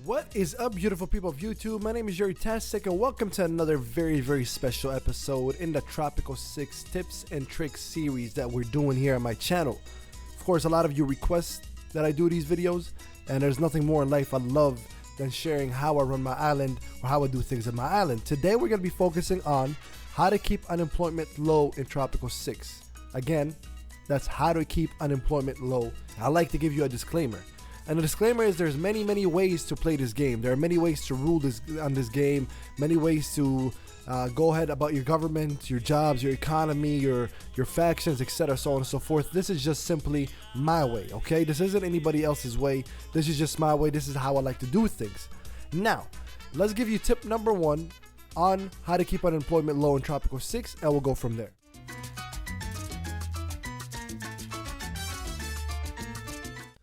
What is up, beautiful people of YouTube? My name is Jerutastic, and welcome to another very special episode in the Tropico 6 tips and tricks series that we're doing here on my channel. Of course, a lot of you request that I do these videos, and there's nothing more in life I love than sharing how I run my island or how I do things in my island. Today we're going to be focusing on how to keep unemployment low in Tropico 6. Again, that's how to keep unemployment low. I like to give you a disclaimer. And the disclaimer is there's many ways to play this game. There are many ways to rule on this game, many ways to go ahead about your government, your jobs, your economy, your factions, etc., so on and so forth. This is just simply my way, okay? This isn't anybody else's way. This is just my way. This is how I like to do things. Now, let's give you tip number 1 on how to keep unemployment low in Tropico 6, and we'll go from there.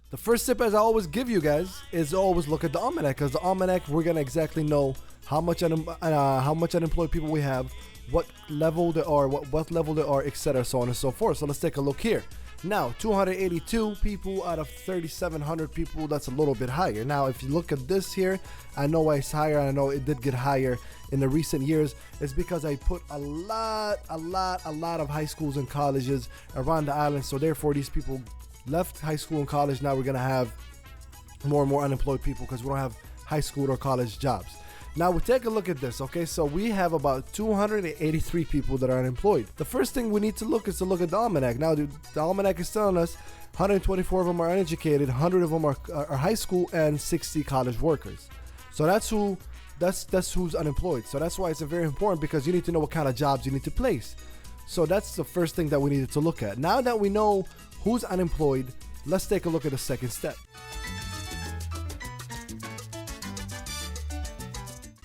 The first tip, as I always give you guys, is always look at the almanac, because the almanac, we're gonna exactly know how much unemployed people we have, what level they are, what level they are, etc., so on and so forth. So let's take a look here. Now, 282 people out of 3,700 people. That's a little bit higher. Now, if you look at this here, I know why it's higher. I know it did get higher in the recent years. It's because I put a lot of high schools and colleges around the island. So therefore, these people left high school and college. Now we're gonna have more and more unemployed people because we don't have high school or college jobs. Now we take a look at this, okay? So we have about 283 people that are unemployed. The first thing we need to look is to look at the almanac. Now the almanac is telling us 124 of them are uneducated, 100 of them are high school, and 60 college workers. So that's who's unemployed. So that's why it's very important, because you need to know what kind of jobs you need to place. So that's the first thing that we needed to look at. Now that we know who's unemployed, let's take a look at the second step.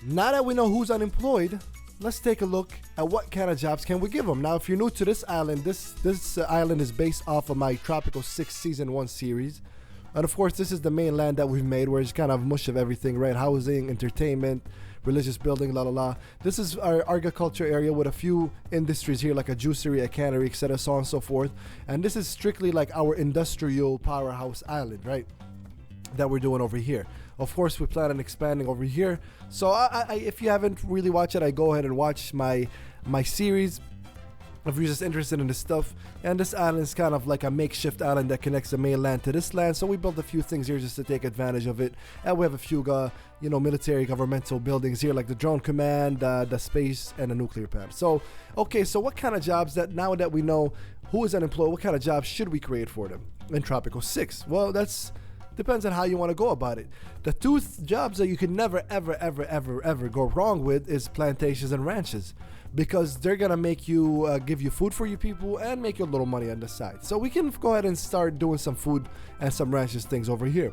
Now that we know who's unemployed, let's take a look at what kind of jobs can we give them. Now, if you're new to this island, this island is based off of my Tropico 6 Season 1 series. And of course, this is the mainland that we've made, where it's kind of mush of everything, right? Housing, entertainment, religious building, la. This is our agriculture area with a few industries here, like a juicery, a cannery, etc., so on and so forth. And this is strictly like our industrial powerhouse island, right, that we're doing over here. Of course, we plan on expanding over here. So if you haven't really watched it, I go ahead and watch my series if you're just interested in this stuff. And this island is kind of like a makeshift island that connects the mainland to this land. So we built a few things here just to take advantage of it. And we have a few military governmental buildings here, like the drone command, the space, and the nuclear plant. So okay, so what kind of jobs, that now that we know who is unemployed, what kind of jobs should we create for them in Tropico 6? Well, that's depends on how you want to go about it. The two jobs that you can never ever go wrong with is plantations and ranches, because they're gonna make you give you food for you people and make you a little money on the side. So we can go ahead and start doing some food and some ranches things over here.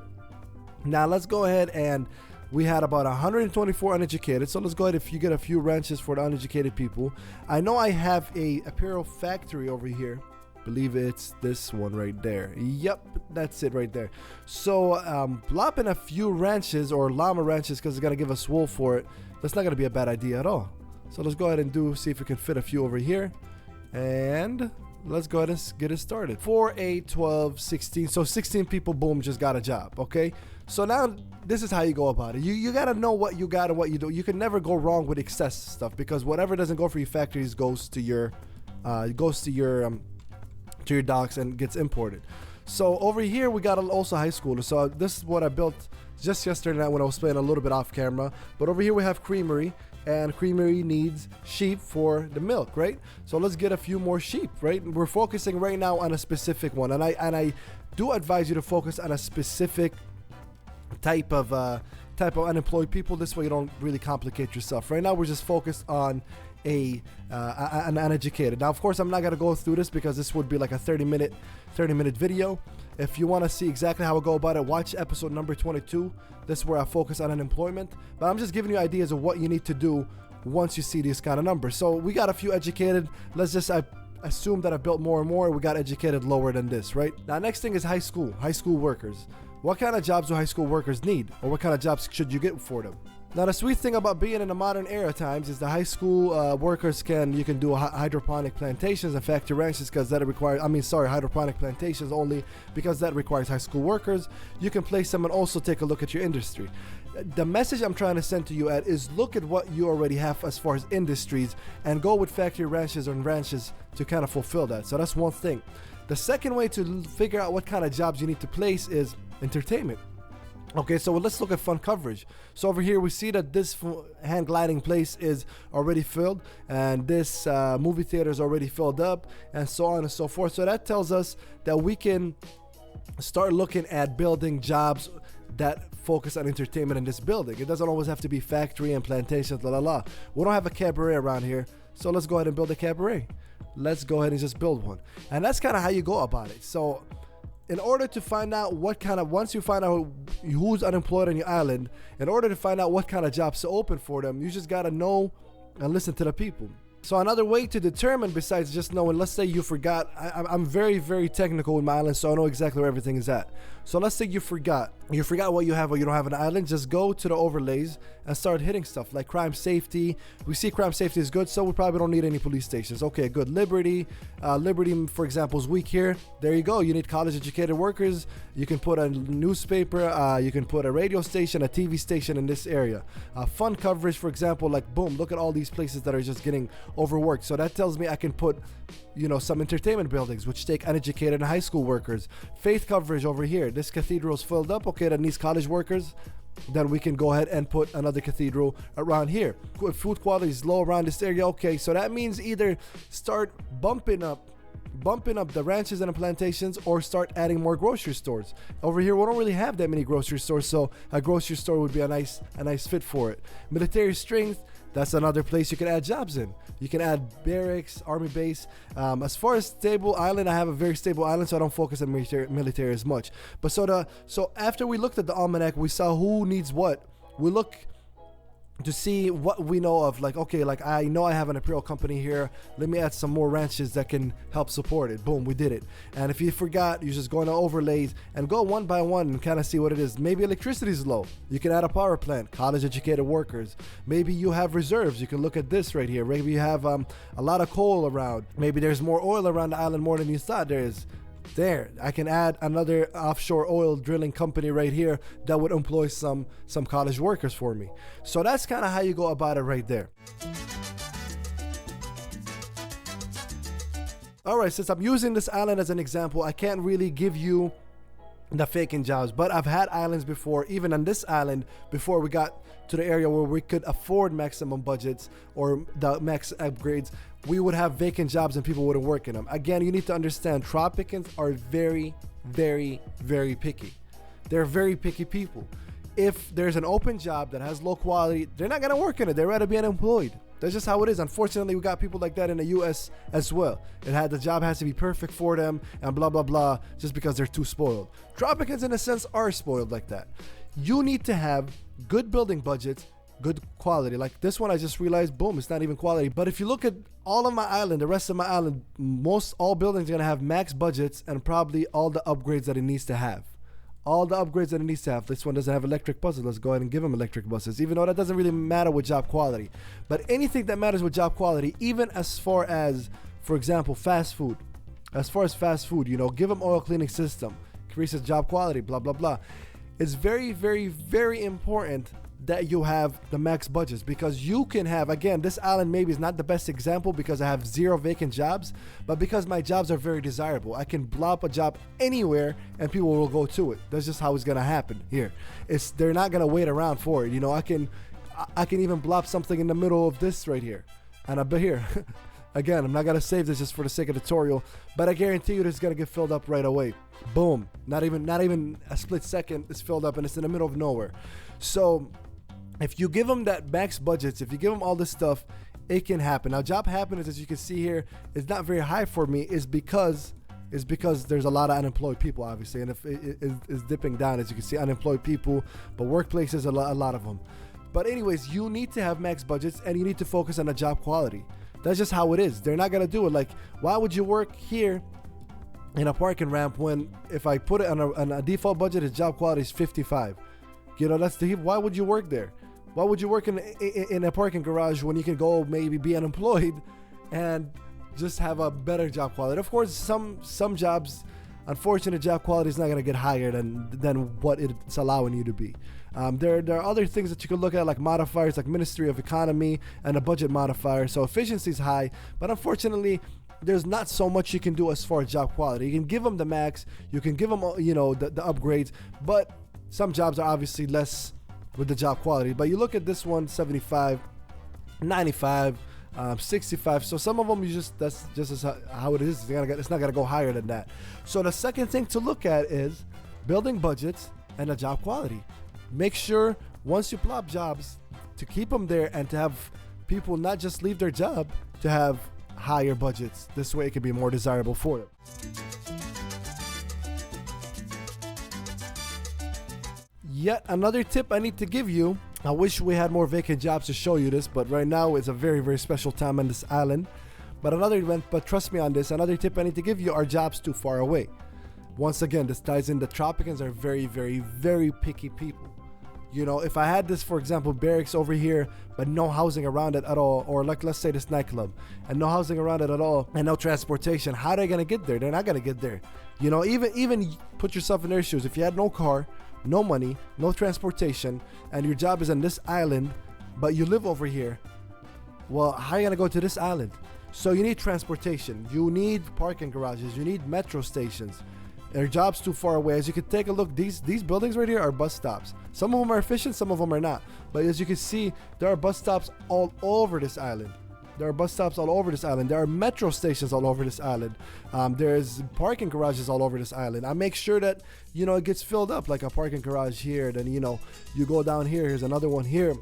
Now let's go ahead, and we had about 124 uneducated. So let's go ahead, if you get a few ranches for the uneducated people. I know I have a apparel factory over here. Believe it's this one right there. Yep, that's it right there. So plopping a few ranches or llama ranches, because it's gonna give us wool for it, that's not gonna be a bad idea at all. So let's go ahead and see if we can fit a few over here, and let's go ahead and get it started. 4, 8, 12, 16. So 16 people, boom, just got a job. Okay, so now this is how you go about it. You gotta know what you got and what you do. You can never go wrong with excess stuff, because whatever doesn't go for your factories goes to your docks and gets imported. So over here we got also high schoolers. So this is what I built just yesterday night when I was playing a little bit off camera. But over here we have creamery, and creamery needs sheep for the milk, right? So let's get a few more sheep, right? We're focusing right now on a specific one, and I do advise you to focus on a specific type of unemployed people. This way you don't really complicate yourself. Right now we're just focused on an uneducated. Now of course I'm not going to go through this, because this would be like a 30 minute video. If you want to see exactly how I go about it, watch episode number 22. This is where I focus on unemployment, but I'm just giving you ideas of what you need to do once you see these kind of numbers. So we got a few educated. Let's just assume that I built more and more. We got educated lower than this, right? Now next thing is high school workers. What kind of jobs do high school workers need, or what kind of jobs should you get for them? Now the sweet thing about being in the modern era times is the high school workers you can do hydroponic plantations and factory ranches, because that requires, hydroponic plantations only because that requires high school workers. You can place them and also take a look at your industry. The message I'm trying to send to you is look at what you already have as far as industries and go with factory ranches and ranches to kind of fulfill that. So that's one thing. The second way to figure out what kind of jobs you need to place is entertainment. Okay, so let's look at fun coverage. So over here we see that this hang gliding place is already filled, and this movie theater is already filled up, and so on and so forth. So that tells us that we can start looking at building jobs that focus on entertainment in this building. It doesn't always have to be factory and plantations, la la la. We don't have a cabaret around here, so let's go ahead and build a cabaret. Let's go ahead and just build one. And that's kind of how you go about it. So in order to find out once you find out who's unemployed on your island, in order to find out what kind of jobs to open for them, you just gotta know and listen to the people. So another way to determine, besides just knowing, let's say you forgot, I'm very, very technical with my island, so I know exactly where everything is at. So let's say you forgot what you have or you don't have an island. Just go to the overlays and start hitting stuff like crime safety. We see crime safety is good, so we probably don't need any police stations. Okay, good. Liberty, for example, is weak here. There you go. You need college educated workers. You can put a newspaper, you can put a radio station, a TV station in this area. Fun coverage, for example, like boom, look at all these places that are just getting overworked. So that tells me I can put, some entertainment buildings which take uneducated and high school workers. Faith coverage over here. This cathedral is filled up. Okay, that needs college workers. Then we can go ahead and put another cathedral around here. Food quality is low around this area. Okay, so that means either start bumping up the ranches and the plantations, or start adding more grocery stores. Over here we don't really have that many grocery stores, so a grocery store would be a nice fit for it. Military strength, that's another place you can add jobs in. You can add barracks, army base. As far as stable island, I have a very stable island, so I don't focus on military as much. But so after we looked at the almanac, we saw who needs what. We look to see what we know of, like, okay, like I know I have an apparel company here, let me add some more ranches that can help support it. Boom, we did it. And if you forgot, you just go into overlays and go one by one and kind of see what it is. Maybe electricity is low, you can add a power plant, college educated workers. Maybe you have reserves, you can look at this right here. Maybe you have a lot of coal around, maybe there's more oil around the island, more than you thought there is. There, I can add another offshore oil drilling company right here that would employ some college workers for me. So that's kind of how you go about it right there. All right, since I'm using this island as an example, I can't really give you the faking jobs, but I've had islands before, even on this island, before we got to the area where we could afford maximum budgets or the max upgrades, we would have vacant jobs and people wouldn't work in them. Again, you need to understand, Tropicans are very, very, very picky. They're very picky people. If there's an open job that has low quality, they're not gonna work in it. They'd rather be unemployed. That's just how it is. Unfortunately, we got people like that in the US as well. The job has to be perfect for them and blah, blah, blah, just because they're too spoiled. Tropicans, in a sense, are spoiled like that. You need to have good building budgets, good quality. Like this one, I just realized, boom, it's not even quality. But if you look at all of my island, the rest of my island, all buildings are gonna have max budgets and probably all the upgrades that it needs to have. All the upgrades that it needs to have. This one doesn't have electric buses. Let's go ahead and give them electric buses, even though that doesn't really matter with job quality. But anything that matters with job quality, even as far as, for example, fast food. As far as fast food, give them oil cleaning system, increases job quality, blah, blah, blah. It's very, very, very important that you have the max budgets, because you can have, again, this island maybe is not the best example because I have 0 vacant jobs, but because my jobs are very desirable, I can blow a job anywhere and people will go to it. That's just how it's gonna happen here. They're not gonna wait around for it. I can even blow something in the middle of this right here, and I bet here. Again, I'm not gonna save this just for the sake of the tutorial, but I guarantee you this is gonna get filled up right away. Boom, not even a split second, it's filled up and it's in the middle of nowhere. So if you give them that max budgets, if you give them all this stuff, it can happen. Now, job happiness, as you can see here, is not very high for me, is because there's a lot of unemployed people, obviously, and if it is dipping down, as you can see, unemployed people, but workplaces, a lot of them. But anyways, you need to have max budgets and you need to focus on the job quality. That's just how it is. They're not gonna do it. Like, why would you work here in a parking ramp when if I put it on a default budget, his job quality is 55? Why would you work there? Why would you work in a parking garage when you can go maybe be unemployed and just have a better job quality? Of course, some jobs unfortunately, job quality is not going to get higher than what it's allowing you to be. There are other things that you can look at, like modifiers like Ministry of Economy and a budget modifier. So efficiency is high, but unfortunately, there's not so much you can do as far as job quality. You can give them the max, you can give them, the upgrades, but some jobs are obviously less with the job quality. But you look at this one, 75, 95, 65. So some of them that's just how it is. It's not gonna go higher than that. So the second thing to look at is building budgets and the job quality. Make sure once you plop jobs to keep them there and to have people not just leave their job, to have higher budgets. This way it can be more desirable for them. Yet another tip I need to give you. I wish we had more vacant jobs to show you this, but right now it's a very, very special time on this island. But trust me on this, another tip I need to give you are jobs too far away. Once again, this ties in, the Tropicans are very, very, very picky people. If I had this, for example, barracks over here, but no housing around it at all, or like let's say this nightclub, and no housing around it at all, and no transportation, how are they gonna get there? They're not gonna get there. Even put yourself in their shoes. If you had no car, no money, no transportation, and your job is on this island, but you live over here, well, how are you gonna go to this island? So you need transportation, you need parking garages, you need metro stations. Their job's too far away. As you can take a look, these buildings right here are bus stops. Some of them are efficient, some of them are not. But as you can see, there are bus stops all over this island. There are metro stations all over this island. There's parking garages all over this island. I make sure that, it gets filled up, like a parking garage here. Then, you go down here. Here's another one here.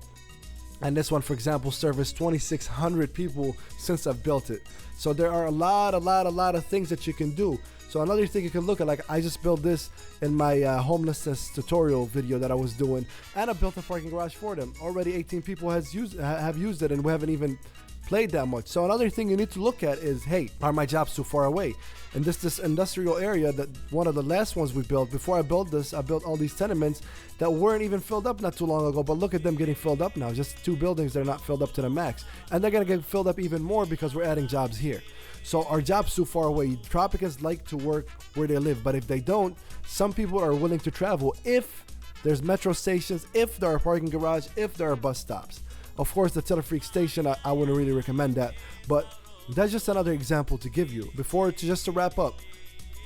And this one, for example, serviced 2,600 people since I've built it. So there are a lot of things that you can do. So another thing you can look at, like I just built this in my homelessness tutorial video that I was doing, and I built a parking garage for them. Already 18 people have used it, and we haven't even played that much. So another thing you need to look at is, hey, are my jobs too far away? And this industrial area, that one of the last ones we built, before I built this, I built all these tenements that weren't even filled up not too long ago, but look at them getting filled up now. Just 2 buildings, they're not filled up to the max, and they're gonna get filled up even more because we're adding jobs here. So our jobs too far away. Tropicans like to work where they live, but if they don't, some people are willing to travel if there's metro stations, if there are parking garage, if there are bus stops. Of course, the Telefreak station, I wouldn't really recommend that, but that's just another example to give you. Just to wrap up,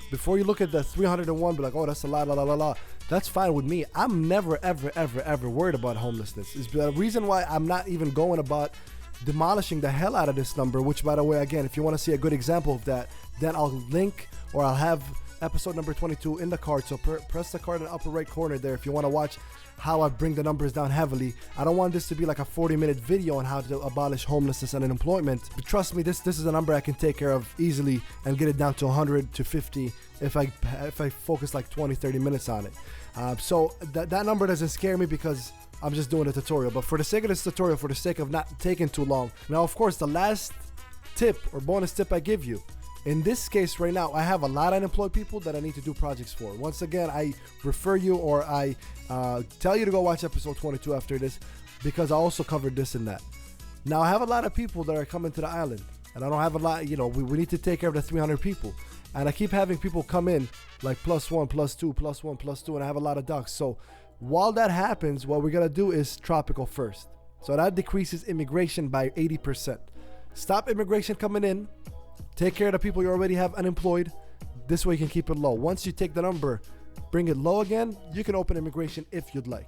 before you look at the 301, be like, oh, that's a lot, that's fine with me. I'm never, ever worried about homelessness. It's the reason why I'm not even going about demolishing the hell out of this number, which, by the way, again, if you want to see a good example of that, then I'll link, or I'll have episode number 22 in the card. So press the card in the upper right corner there if you want to watch how I bring the numbers down heavily. I don't want this to be like a 40-minute video on how to abolish homelessness and unemployment. But trust me, this is a number I can take care of easily and get it down to 100 to 50 if I focus like 20-30 minutes on it. So that number doesn't scare me because I'm just doing a tutorial. But for the sake of this tutorial, for the sake of not taking too long, now of course the last tip or bonus tip I give you, in this case right now, I have a lot of unemployed people that I need to do projects for. Once again, I refer you, or I tell you to go watch episode 22 after this, because I also covered this and that. Now I have a lot of people that are coming to the island, and I don't have a lot, we need to take care of the 300 people. And I keep having people come in like +1, +2, +1, +2, and I have a lot of ducks. So while that happens, what we're gonna do is Tropico first. So that decreases immigration by 80%. Stop immigration coming in. Take care of the people you already have unemployed. This way you can keep it low. Once you take the number, bring it low again, you can open immigration if you'd like.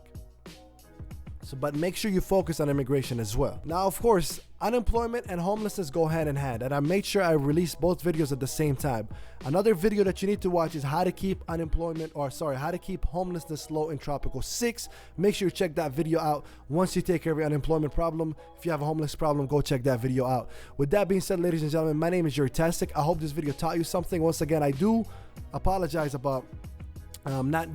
But make sure you focus on immigration as well. Now, of course, unemployment and homelessness go hand in hand, and I made sure I released both videos at the same time. Another video that you need to watch is how to keep homelessness low in Tropico 6. Make sure you check that video out once you take care of your unemployment problem. If you have a homeless problem, go check that video out. With that being said, ladies and gentlemen, my name is Jerutastic. I hope this video taught you something. Once again, I do apologize about not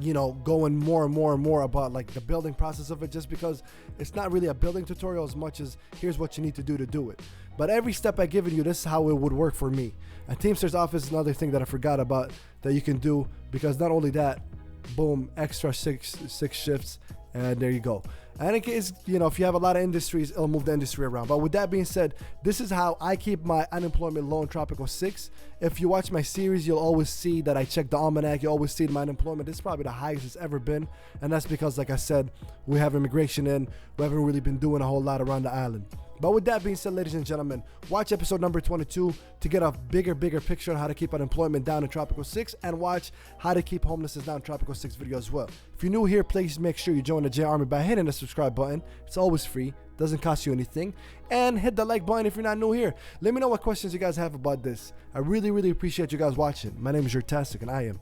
going more and more about like the building process of it, just because it's not really a building tutorial as much as here's what you need to do it. But every step I've given you, this is how it would work for me. A Teamster's office is another thing that I forgot about that you can do, because not only that, boom, extra six shifts, and there you go. And in case, if you have a lot of industries, it'll move the industry around. But with that being said, this is how I keep my unemployment low in Tropico 6. If you watch my series, you'll always see that I check the almanac. You always see my unemployment. It's probably the highest it's ever been. And that's because, like I said, we have immigration in. We haven't really been doing a whole lot around the island. But with that being said, ladies and gentlemen, watch episode number 22 to get a bigger picture on how to keep unemployment down in Tropico 6, and watch how to keep homelessness down in Tropico 6 video as well. If you're new here, please make sure you join the J Army by hitting the subscribe button. It's always free, doesn't cost you anything. And hit the like button if you're not new here. Let me know what questions you guys have about this. I really appreciate you guys watching. My name is Jerutastic, and I am